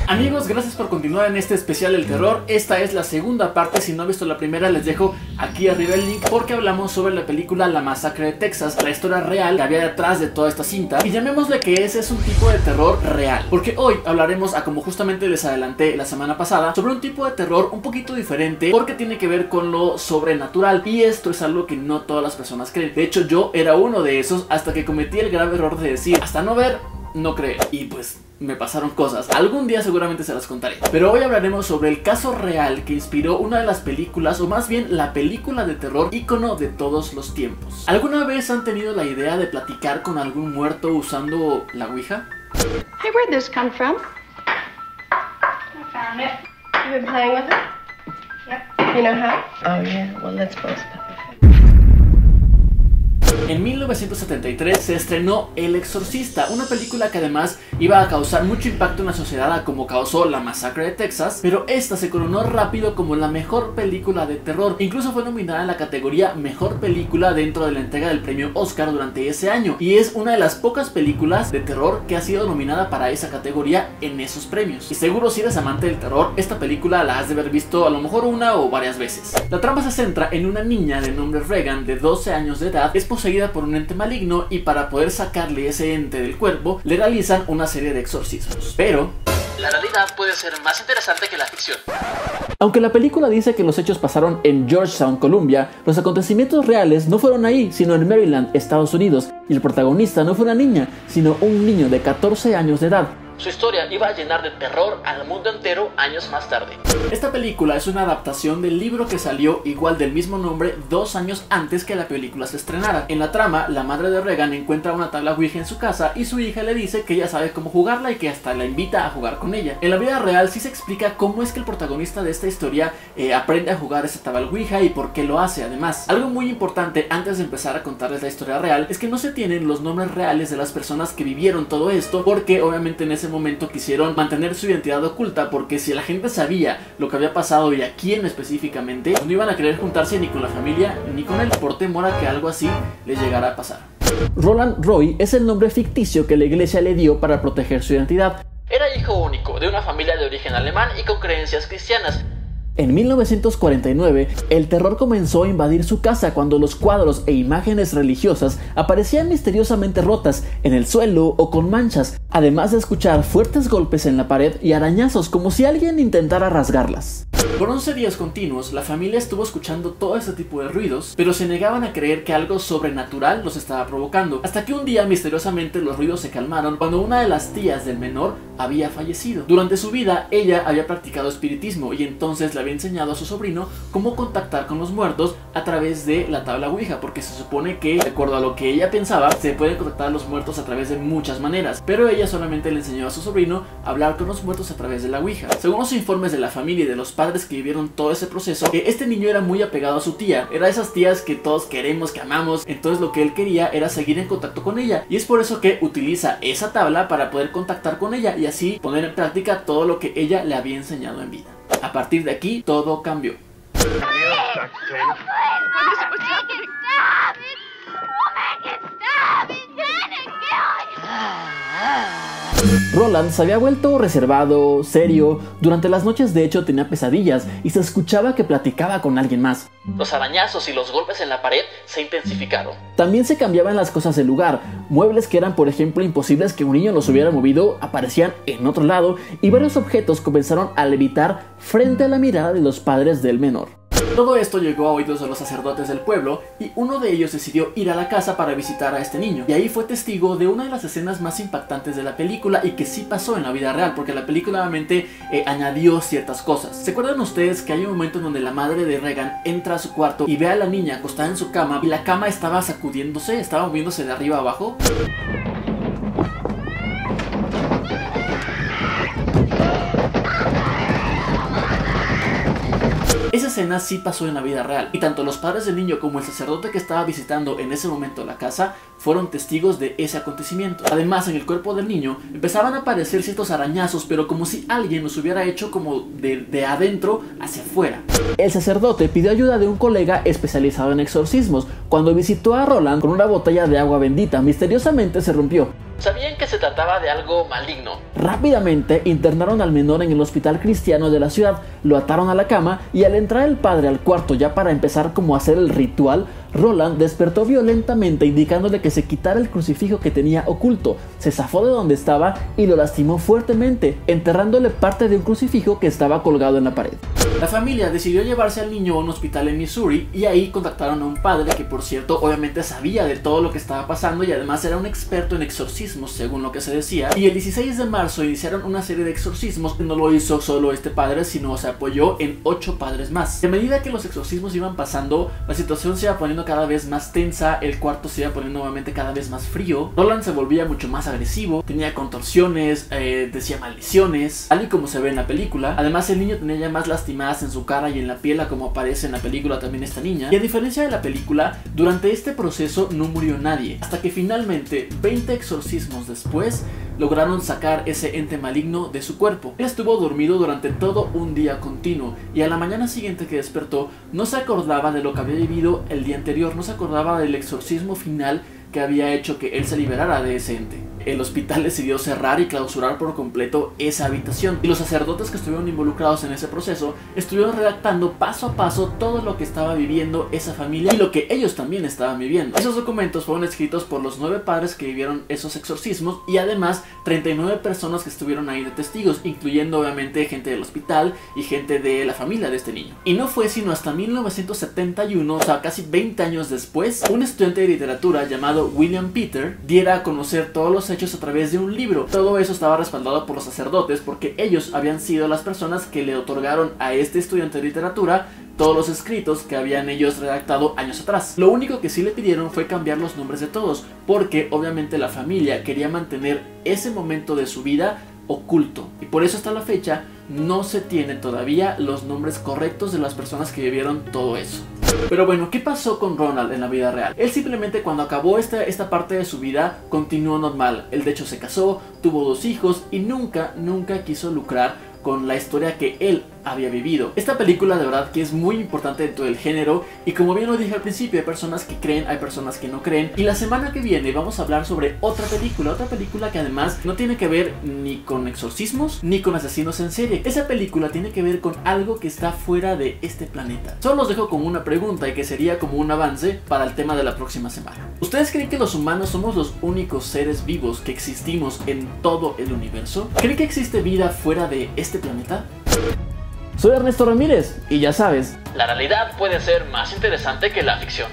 Amigos, gracias por continuar en este especial del terror. Esta es la segunda parte. Si no han visto la primera, les dejo aquí arriba el link, porque hablamos sobre la película La Masacre de Texas, la historia real que había detrás de toda esta cinta. Y llamémosle que ese es un tipo de terror real, porque hoy hablaremos, como justamente les adelanté la semana pasada, sobre un tipo de terror un poquito diferente, porque tiene que ver con lo sobrenatural. Y esto es algo que no todas las personas creen. De hecho, yo era uno de esos hasta que cometí el grave error de decir, hasta no ver, no creer. Y pues me pasaron cosas. Algún día seguramente se las contaré. Pero hoy hablaremos sobre el caso real que inspiró una de las películas, o más bien la película de terror ícono de todos los tiempos. ¿Alguna vez han tenido la idea de platicar con algún muerto usando la Ouija? Hey, where'd this come from? I found it. You've been playing with it? Yep. You know how? Oh yeah, well let's both play. En 1973 se estrenó El Exorcista, una película que además iba a causar mucho impacto en la sociedad como causó La Masacre de Texas, pero esta se coronó rápido como la mejor película de terror. Incluso fue nominada en la categoría Mejor Película dentro de la entrega del premio Oscar durante ese año, y es una de las pocas películas de terror que ha sido nominada para esa categoría en esos premios. Y seguro, si eres amante del terror, esta película la has de haber visto a lo mejor una o varias veces. La trama se centra en una niña de nombre Regan, de 12 años de edad, es poseída por un ente maligno, y para poder sacarle ese ente del cuerpo le realizan una serie de exorcismos. Pero la realidad puede ser más interesante que la ficción. Aunque la película dice que los hechos pasaron en Georgetown, Columbia, los acontecimientos reales no fueron ahí, sino en Maryland, Estados Unidos, y el protagonista no fue una niña, sino un niño de 14 años de edad. Su historia iba a llenar de terror al mundo entero años más tarde. Esta película es una adaptación del libro que salió igual del mismo nombre 2 años antes que la película se estrenara. En la trama, la madre de Regan encuentra una tabla Ouija en su casa y su hija le dice que ella sabe cómo jugarla y que hasta la invita a jugar con ella. En la vida real sí se explica cómo es que el protagonista de esta historia aprende a jugar esa tabla Ouija y por qué lo hace. Además, algo muy importante antes de empezar a contarles la historia real es que no se tienen los nombres reales de las personas que vivieron todo esto, porque obviamente en ese momento quisieron mantener su identidad oculta, porque si la gente sabía lo que había pasado y a quién específicamente, no iban a querer juntarse ni con la familia ni con él, por temor a que algo así les llegara a pasar. Roland Roy es el nombre ficticio que la iglesia le dio para proteger su identidad. Era hijo único de una familia de origen alemán y con creencias cristianas. En 1949, el terror comenzó a invadir su casa cuando los cuadros e imágenes religiosas aparecían misteriosamente rotas en el suelo o con manchas, además de escuchar fuertes golpes en la pared y arañazos como si alguien intentara rasgarlas. Por 11 días continuos, la familia estuvo escuchando todo este tipo de ruidos, pero se negaban a creer que algo sobrenatural los estaba provocando, hasta que un día misteriosamente los ruidos se calmaron cuando una de las tías del menor había fallecido. Durante su vida, ella había practicado espiritismo y entonces le había enseñado a su sobrino cómo contactar con los muertos a través de la tabla Ouija, porque se supone que, de acuerdo a lo que ella pensaba, se pueden contactar a los muertos a través de muchas maneras, pero ella solamente le enseñó a su sobrino a hablar con los muertos a través de la Ouija. Según los informes de la familia y de los padres que vivieron todo ese proceso, este niño era muy apegado a su tía, era de esas tías que todos queremos, que amamos, entonces lo que él quería era seguir en contacto con ella, y es por eso que utiliza esa tabla para poder contactar con ella y así poner en práctica todo lo que ella le había enseñado en vida. A partir de aquí, todo cambió. Roland se había vuelto reservado, serio. Durante las noches de hecho tenía pesadillas y se escuchaba que platicaba con alguien más. Los arañazos y los golpes en la pared se intensificaron. También se cambiaban las cosas del lugar. Muebles que eran, por ejemplo, imposibles que un niño los hubiera movido aparecían en otro lado, y varios objetos comenzaron a levitar frente a la mirada de los padres del menor. Todo esto llegó a oídos de los sacerdotes del pueblo, y uno de ellos decidió ir a la casa para visitar a este niño, y ahí fue testigo de una de las escenas más impactantes de la película y que sí pasó en la vida real, porque la película obviamente añadió ciertas cosas. ¿Se acuerdan ustedes que hay un momento en donde la madre de Regan entra a su cuarto y ve a la niña acostada en su cama y la cama estaba sacudiéndose, estaba moviéndose de arriba a abajo? Esa escena sí pasó en la vida real, y tanto los padres del niño como el sacerdote que estaba visitando en ese momento la casa fueron testigos de ese acontecimiento. Además, en el cuerpo del niño empezaban a aparecer ciertos arañazos, pero como si alguien los hubiera hecho como de adentro hacia afuera. El sacerdote pidió ayuda de un colega especializado en exorcismos. Cuando visitó a Roland con una botella de agua bendita, misteriosamente se rompió. Sabían que se trataba de algo maligno. Rápidamente internaron al menor en el hospital cristiano de la ciudad, lo ataron a la cama y al entrar el padre al cuarto ya para empezar como a hacer el ritual, Roland despertó violentamente indicándole que se quitara el crucifijo que tenía oculto. Se zafó de donde estaba y lo lastimó fuertemente, enterrándole parte de un crucifijo que estaba colgado en la pared. La familia decidió llevarse al niño a un hospital en Missouri y ahí contactaron a un padre que, por cierto, obviamente sabía de todo lo que estaba pasando y además era un experto en exorcismos, según lo que se decía. Y el 16 de marzo iniciaron una serie de exorcismos. No lo hizo solo este padre, sino se apoyó en 8 padres más. A medida que los exorcismos iban pasando, la situación se iba poniendo cada vez más tensa, el cuarto se iba poniendo nuevamente cada vez más frío. Roland se volvía mucho más agresivo, tenía contorsiones, decía maldiciones, tal y como se ve en la película. Además, el niño tenía ya más lastimadas en su cara y en la piel, como aparece en la película también esta niña. Y a diferencia de la película, durante este proceso no murió nadie, hasta que finalmente 20 exorcismos después lograron sacar ese ente maligno de su cuerpo. Él estuvo dormido durante todo un día continuo y a la mañana siguiente que despertó no se acordaba de lo que había vivido el día anterior, no se acordaba del exorcismo final que había hecho que él se liberara de ese ente. El hospital decidió cerrar y clausurar por completo esa habitación y los sacerdotes que estuvieron involucrados en ese proceso estuvieron redactando paso a paso todo lo que estaba viviendo esa familia y lo que ellos también estaban viviendo. Esos documentos fueron escritos por los 9 padres que vivieron esos exorcismos y además 39 personas que estuvieron ahí de testigos, incluyendo obviamente gente del hospital y gente de la familia de este niño. Y no fue sino hasta 1971, o sea casi 20 años después, un estudiante de literatura llamado William Peter diera a conocer todos los hechos a través de un libro. Todo eso estaba respaldado por los sacerdotes porque ellos habían sido las personas que le otorgaron a este estudiante de literatura todos los escritos que habían ellos redactado años atrás. Lo único que sí le pidieron fue cambiar los nombres de todos, porque obviamente la familia quería mantener ese momento de su vida oculto. Y por eso hasta la fecha no se tienen todavía los nombres correctos de las personas que vivieron todo eso. Pero bueno, ¿qué pasó con Ronald en la vida real? Él simplemente cuando acabó esta parte de su vida continuó normal. Él de hecho se casó, tuvo 2 hijos y nunca quiso lucrar con la historia que él había vivido. Esta película de verdad que es muy importante dentro del género y como bien lo dije al principio, hay personas que creen, hay personas que no creen. Y la semana que viene vamos a hablar sobre otra película que además no tiene que ver ni con exorcismos ni con asesinos en serie. Esa película tiene que ver con algo que está fuera de este planeta. Solo los dejo con una pregunta y que sería como un avance para el tema de la próxima semana. ¿Ustedes creen que los humanos somos los únicos seres vivos que existimos en todo el universo? ¿Creen que existe vida fuera de este planeta? Soy Ernesto Ramírez y ya sabes, la realidad puede ser más interesante que la ficción.